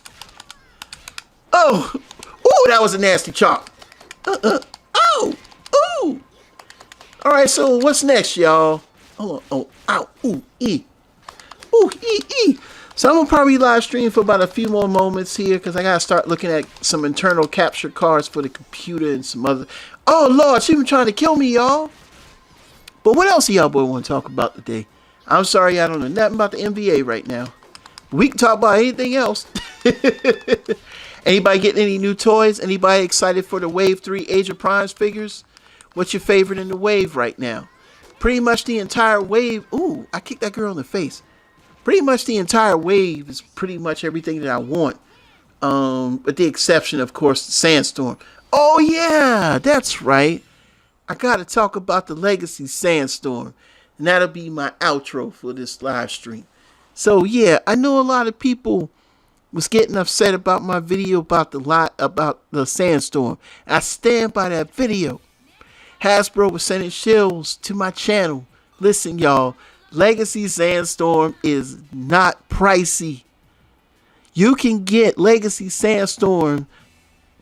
Oh. Ooh, that was a nasty chop. Oh. Ooh. All right, so what's next, y'all? Oh, ow, ooh, ee. Ooh, ee. So I'm gonna probably live stream for about a few more moments here because I gotta start looking at some internal capture cards for the computer and some other. Oh Lord, she been trying to kill me, y'all. But what else do y'all boy want to talk about today? I'm sorry, I don't know nothing about the NBA right now. We can talk about anything else. Anybody getting any new toys? Anybody excited for the Wave 3 Age of Primes figures? What's your favorite in the Wave right now? Pretty much the entire Wave. Ooh, I kicked that girl in the face. Pretty much the entire Wave is pretty much everything that I want. With the exception, of course, the Sandstorm. Oh yeah, that's right. I gotta talk about the Legacy Sandstorm. And that'll be my outro for this live stream. So yeah, I know a lot of people was getting upset about my video about the Sandstorm. I stand by that video. Hasbro was sending shills to my channel. Listen, y'all, Legacy Sandstorm is not pricey. You can get Legacy Sandstorm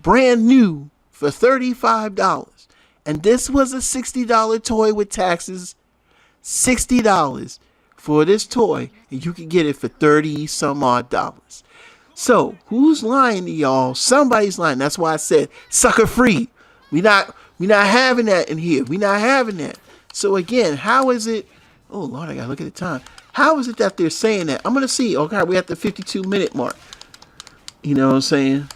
brand new for $35. And this was a $60 toy with taxes. $60 for this toy, and you can get it for 30 some odd dollars. So who's lying to y'all? Somebody's lying. That's why I said sucker free. We not having that in here. We not having that. So again, how is it? Oh Lord, I gotta look at the time. How is it that they're saying that? I'm gonna see. Okay, we're at the 52-minute mark. You know what I'm saying?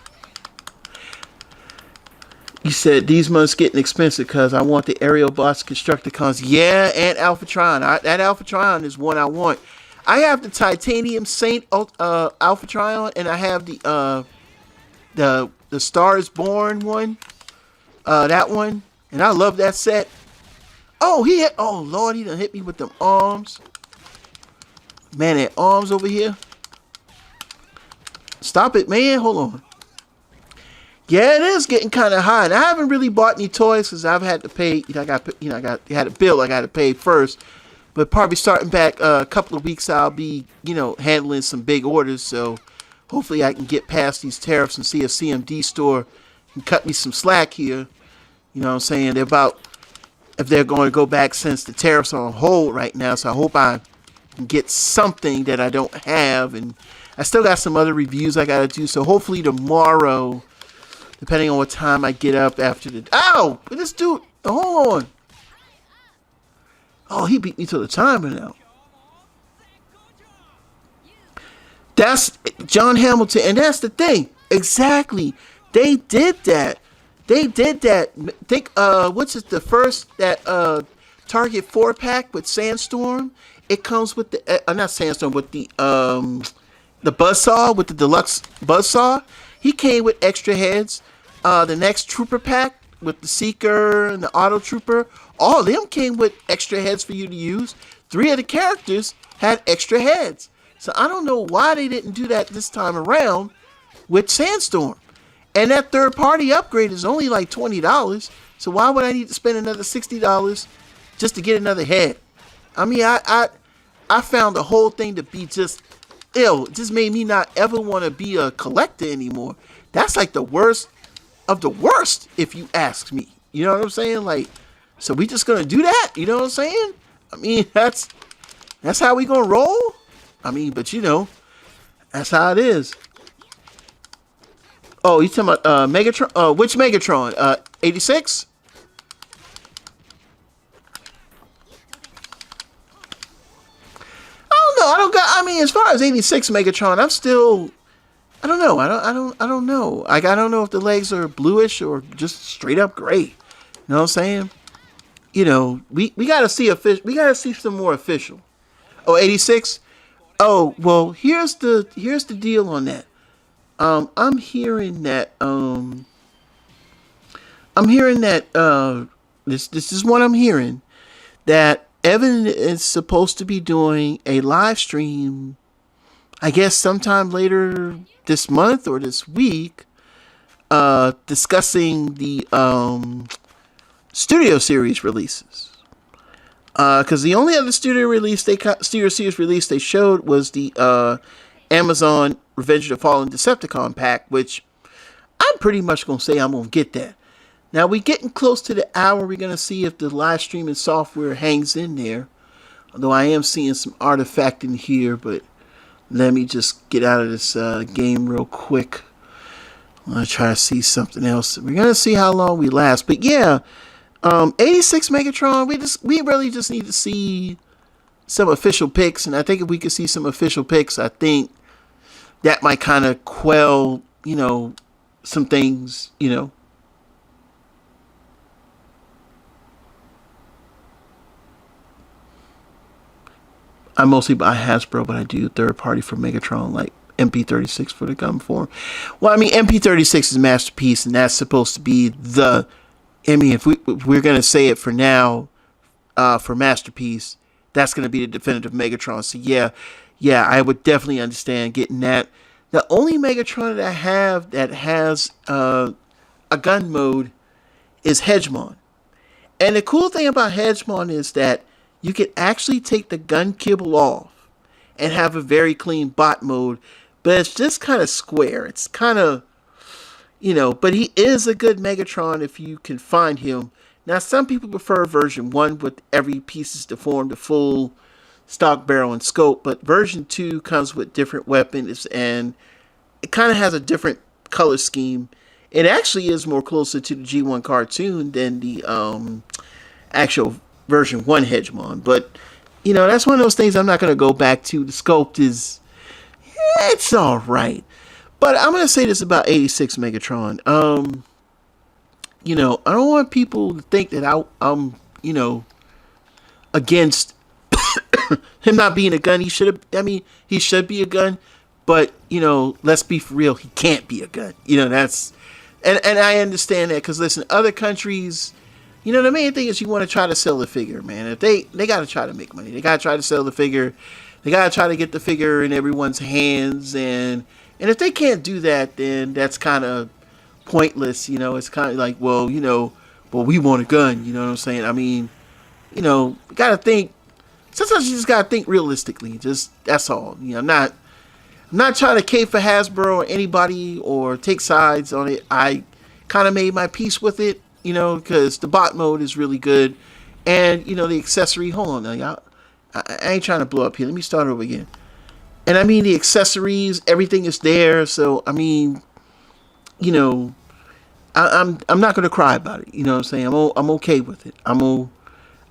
You said these months getting expensive because I want the Aerial Boss Constructicons. Yeah, and Alphatron. That Alphatron is one I want. I have the Titanium Saint Alphatron, and I have the Stars Born one. That one, and I love that set. Oh, oh Lord, he done hit me with them arms. Man, that arms over here. Stop it, man. Hold on. Yeah, it is getting kind of high. And I haven't really bought any toys because I've had to pay. I had a bill I got to pay first. But probably starting back a couple of weeks, I'll be, handling some big orders. So hopefully I can get past these tariffs and see if CMD store can cut me some slack here. You know what I'm saying? If they're going to go back since the tariffs are on hold right now. So I hope I can get something that I don't have. And I still got some other reviews I got to do. So hopefully tomorrow, depending on what time I get up after the... Ow! This dude... Hold on. Oh, he beat me to the timer now. That's John Hamilton. And that's the thing. Exactly. They did that. Think, what's it, the first, that Target 4-pack with Sandstorm? It comes with the... not Sandstorm, with the Buzzsaw, with the deluxe Buzzsaw. He came with extra heads. The next Trooper pack with the Seeker and the Auto Trooper, all of them came with extra heads for you to use. 3 of the characters had extra heads. So I don't know why they didn't do that this time around with Sandstorm. And that third-party upgrade is only like $20. So why would I need to spend another $60 just to get another head? I mean, I found the whole thing to be just ill. It just made me not ever want to be a collector anymore. That's like the worst of the worst, if you ask me. You know what I'm saying? Like, so we just gonna do that? You know what I'm saying? I mean, that's how we gonna roll? I mean, but that's how it is. Oh, you talking about Megatron? Which Megatron? 86? I mean, as far as 86 Megatron, I'm still... I don't know. I don't know. I don't know if the legs are bluish or just straight up gray. You know what I'm saying? We gotta see we gotta see some more official. Oh, 86? Oh, well, here's the deal on that. I'm hearing that this is what I'm hearing, that Evan is supposed to be doing a live stream I guess sometime later this month or this week, discussing the studio series releases. Because the only other studio series release they showed was the Amazon Revenge of the Fallen Decepticon pack, which I'm pretty much gonna say I'm gonna get that. Now we getting close to the hour. We're gonna see if the live streaming software hangs in there. Although I am seeing some artifact in here, but let me just get out of this game real quick. I'm gonna try to see something else. We're gonna see how long we last. But yeah, 86 Megatron. We really just need to see some official picks, and I think if we could see some official picks, I think that might kind of quell, some things. I mostly buy Hasbro, but I do third party for Megatron, like MP36 for the gun form. Well, I mean, MP36 is Masterpiece, and that's supposed to be the. I mean, if we're gonna say it for now, for Masterpiece, that's gonna be the definitive Megatron. So yeah, I would definitely understand getting that. The only Megatron that I have that has a gun mode is Hegemon. And the cool thing about Hegemon is that you can actually take the gun kibble off and have a very clean bot mode, but it's just kind of square. It's kind of, but he is a good Megatron if you can find him. Now, some people prefer version 1 with every pieces to form the full stock barrel and scope, but version 2 comes with different weapons and it kind of has a different color scheme. It actually is more closer to the G1 cartoon than the actual version 1 Hegemon. But, that's one of those things I'm not going to go back to. The sculpt is, it's all right. But I'm going to say this about 86 Megatron. I don't want people to think that I'm, against him not being a gun. He should be a gun. But, let's be for real. He can't be a gun. That's, and I understand that because, listen, other countries, the main thing is you want to try to sell the figure, man. If they got to try to make money. They got to try to sell the figure. They got to try to get the figure in everyone's hands. And if they can't do that, then that's kind of pointless. It's kind of like, well, we want a gun. You know what I'm saying? I mean, got to think. Sometimes you just got to think realistically. Just, that's all. I'm not trying to cape for Hasbro or anybody or take sides on it. I kind of made my peace with it, because the bot mode is really good. And, the accessory, hold on now, I ain't trying to blow up here. Let me start over again. And I mean, the accessories, everything is there. So, I mean, I'm not going to cry about it. You know what I'm saying? I'm okay with it. I'm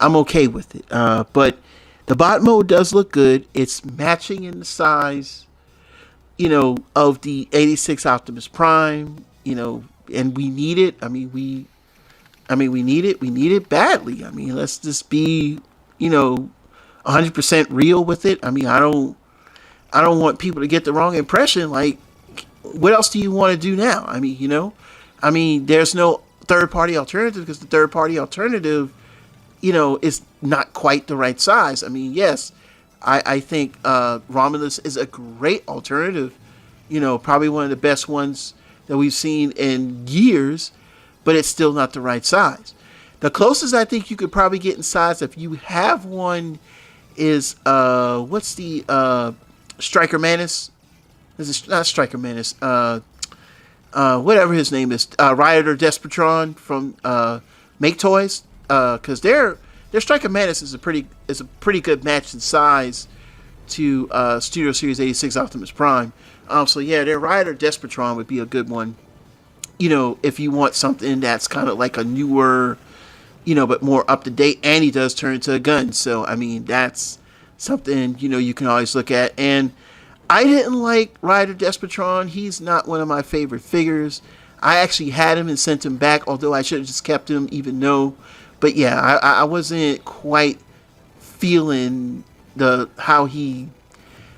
okay with it. But the bot mode does look good. It's matching in the size, of the 86 Optimus Prime, and we need it. I mean, we need it. We need it badly. I mean, let's just be, 100% real with it. I mean, I don't want people to get the wrong impression. Like, what else do you want to do now? I mean, there's no third-party alternative because the third-party alternative, is not quite the right size. I mean, yes, I think Romulus is a great alternative. Probably one of the best ones that we've seen in years, but it's still not the right size. The closest I think you could probably get in size, if you have one, is what's the Striker Manus? Is it not Striker Manus? Whatever his name is, Rioter Despotron from Make Toys, because their Striker Manus is a pretty good match in size to Studio Series 86 Optimus Prime. So yeah, their Rioter Despotron would be a good one. If you want something that's kind of like a newer, but more up to date, and he does turn into a gun. So I mean, that's something you can always look at. And I didn't like Rioter Despotron. He's not one of my favorite figures. I actually had him and sent him back, although I should have just kept him, even though. But yeah, I wasn't quite feeling how he,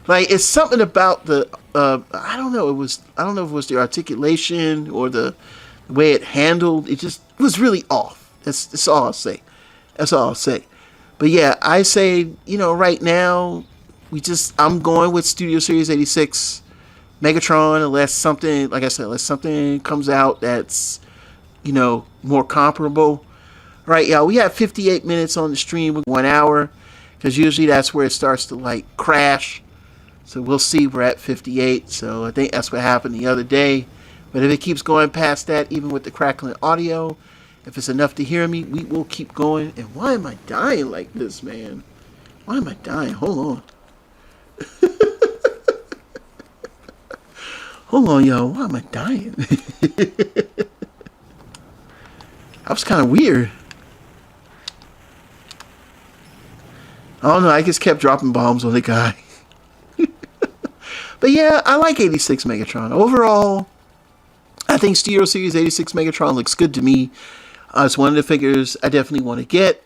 like, it's something about the I don't know if it was the articulation or the way it handled. It just was really off. That's all I'll say. But yeah, I say, right now I'm going with Studio Series 86 Megatron unless something, like I said, unless something comes out that's, more comparable. Right, y'all, we have 58 minutes on the stream with 1 hour, because usually that's where it starts to, like, crash. So we'll see. We're at 58, so I think that's what happened the other day. But if it keeps going past that, even with the crackling audio, if it's enough to hear me, we will keep going. And why am I dying like this, man? Why am I dying? Hold on. Hold on, y'all. Why am I dying? That was kind of weird. I don't know. I just kept dropping bombs on the guy. But yeah, I like 86 Megatron. Overall, I think Studio Series 86 Megatron looks good to me. It's one of the figures I definitely want to get.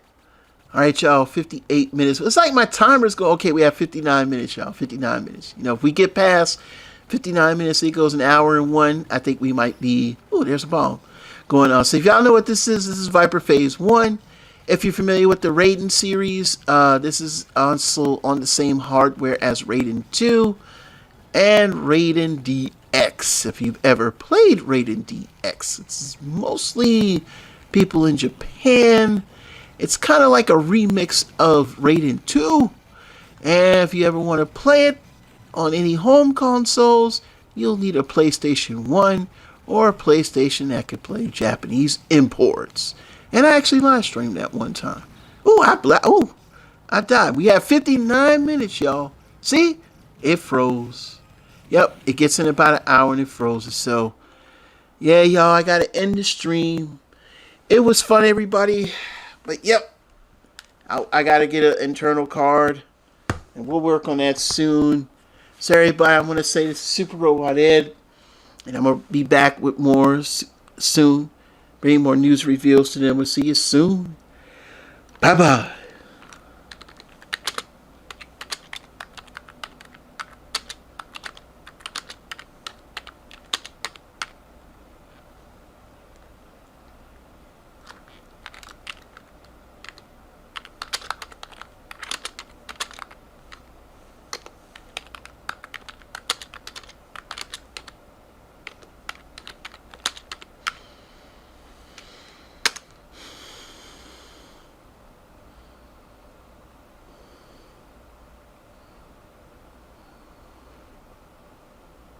All right, y'all, 58 minutes. It's like my timers go, okay, we have 59 minutes, y'all, 59 minutes. If we get past 59 minutes, it goes an hour and one. I think we might be, oh, there's a bomb going on. So if y'all know what this is Viper Phase 1. If you're familiar with the Raiden series, this is also on the same hardware as Raiden 2 and Raiden DX. If you've ever played Raiden DX, it's mostly people in Japan. It's kind of like a remix of Raiden 2. And if you ever want to play it on any home consoles, you'll need a PlayStation 1 or a PlayStation that could play Japanese imports. And I actually live streamed that one time. I died. We have 59 minutes, y'all. See? It froze. Yep, it gets in about an hour and it froze. So, yeah, y'all, I got to end the stream. It was fun, everybody. But, yep, I got to get an internal card. And we'll work on that soon. So, everybody, I'm going to say this is Super Robot Ed. And I'm going to be back with more soon. Bring more news reveals to them. We'll see you soon. Bye-bye.